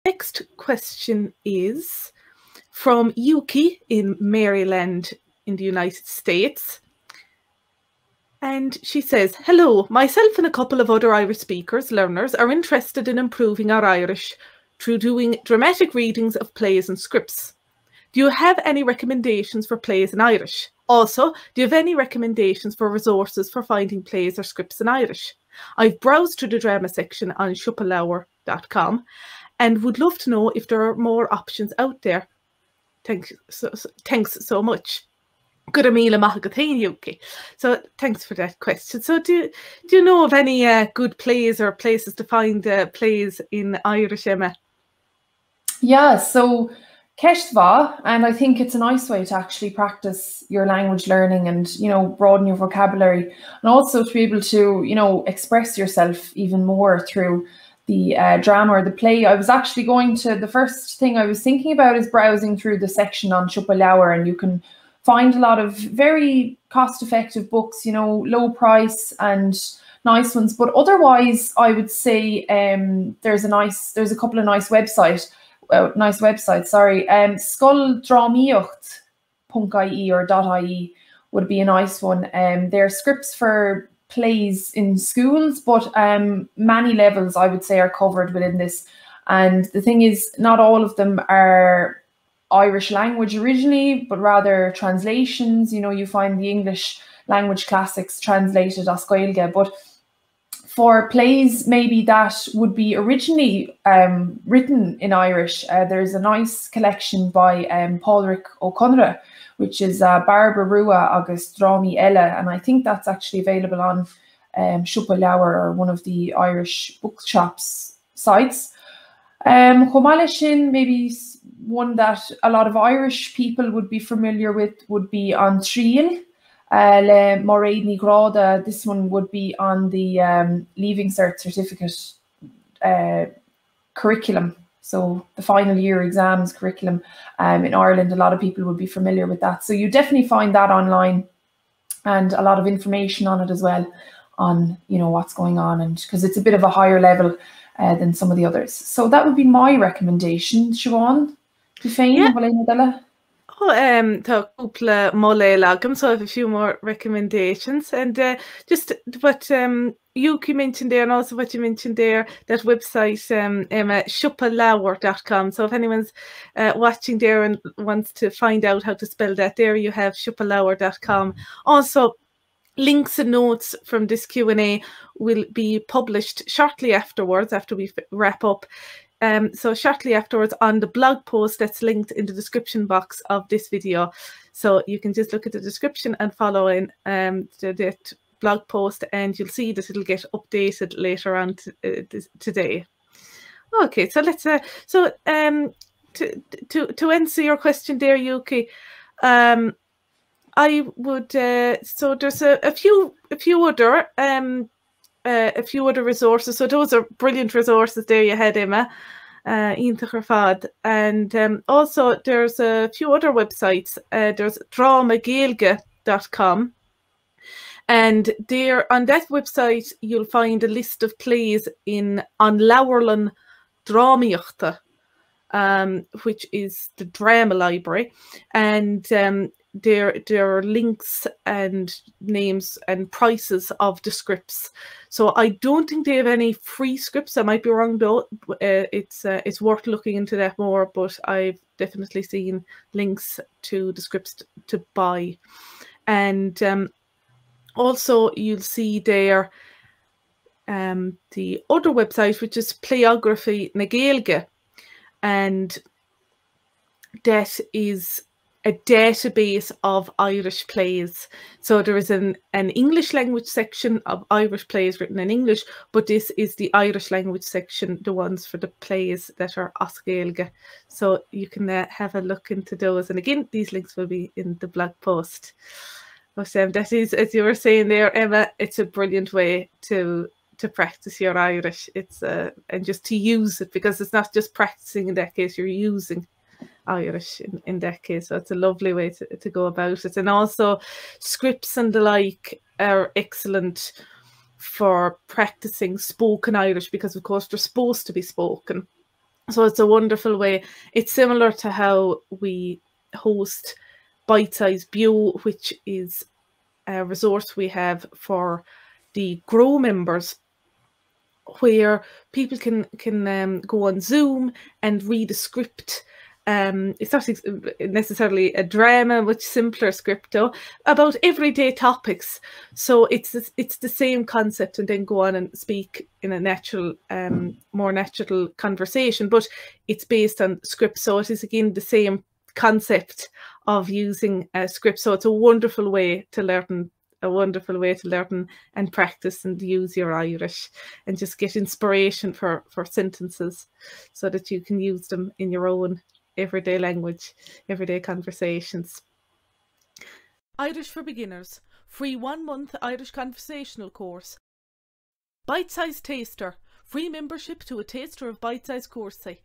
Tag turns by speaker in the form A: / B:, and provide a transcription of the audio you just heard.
A: Next question is from Yuki in Maryland in the United States. And she says, hello, myself and a couple of other Irish speakers, learners, are interested in improving our Irish through doing dramatic readings of plays and scripts. Do you have any recommendations for plays in Irish? Also, do you have any recommendations for resources for finding plays or scripts in Irish? I've browsed through the drama section on shupalauer.com and would love to know if there are more options out there. Thanks so much. Good Amila Mahagatain Yuki. So thanks for that question. So do you know of any good plays or places to find plays in Irish, Emma?
B: Yeah, so Keshva, and I think it's a nice way to actually practice your language learning and, you know, broaden your vocabulary, and also to be able to, you know, express yourself even more through the drama or the play. I was actually going to, the first thing I was thinking about is browsing through the section on Shupalauer, and you can find a lot of very cost-effective books, you know, low price and nice ones. But otherwise, I would say there's a couple of nice websites. Skulldrámíocht.ie or .ie would be a nice one. They're scripts for plays in schools, but many levels I would say are covered within this. And the thing is, not all of them are Irish language originally, but rather translations. You know, you find the English language classics translated as Gaeilge, but for plays maybe that would be originally written in Irish, there's a nice collection by Pádraig O'Conor, which is Barbara Rua August Drámaí Ella, and I think that's actually available on Shupalauer or one of the Irish bookshops sites. Chomalishin, maybe one that a lot of Irish people would be familiar with would be on Trial. Le Moraid Ní Gráda, this one would be on the Leaving Cert certificate curriculum. So the final year exams curriculum in Ireland, a lot of people would be familiar with that. So you definitely find that online, and a lot of information on it as well, on, you know, what's going on, and because it's a bit of a higher level than some of the others. So that would be my recommendation. Siobhan,
A: yeah. Tá cúpla molle lagam, so I have a few more recommendations, and just what Yuki mentioned there, and also what you mentioned there, that website, Emma, shupalauer.com. So if anyone's watching there and wants to find out how to spell that, there you have shupalauer.com. Also, links and notes from this Q&A will be published shortly afterwards, after we wrap up. So shortly afterwards on the blog post that's linked in the description box of this video. So you can just look at the description and follow in that blog post, and you'll see that it'll get updated later on today. Okay, so let's to answer your question there, Yuki, I would so there's a few other resources. So those are brilliant resources there you had, Emma, and also there's a few other websites. There's dramageilge.com, and there on that website you'll find a list of plays on Lauerlan Drámaíochta, which is the drama library, and there are links and names and prices of the scripts. So I don't think they have any free scripts. I might be wrong though. It's worth looking into that more, but I've definitely seen links to the scripts to buy. And also you'll see there the other website, which is Playography na Gaeilge, and that is a database of Irish plays. So there is an English language section of Irish plays written in English, but this is the Irish language section, the ones for the plays that are as Gaeilge. So you can have a look into those. And again, these links will be in the blog post. But that is, as you were saying there, Emma, it's a brilliant way to practice your Irish. It's and just to use it, because it's not just practicing in that case, you're using Irish in that case. So it's a lovely way to go about it. And also scripts and the like are excellent for practicing spoken Irish, because of course they're supposed to be spoken. So it's a wonderful way. It's similar to how we host Bitesize Bio, which is a resource we have for the Grow members, where people can go on Zoom and read a script. It's not necessarily a drama, much simpler script though, about everyday topics. So it's the same concept, and then go on and speak in a natural, more natural conversation, but it's based on script. So it is again the same concept of using a script. So it's a wonderful way to learn. A wonderful way to learn and practice and use your Irish, and just get inspiration for sentences, so that you can use them in your own everyday language, everyday conversations. Irish for Beginners, free 1-month Irish conversational course. Bitesize Taster, free membership to a taster of Bitesize course site.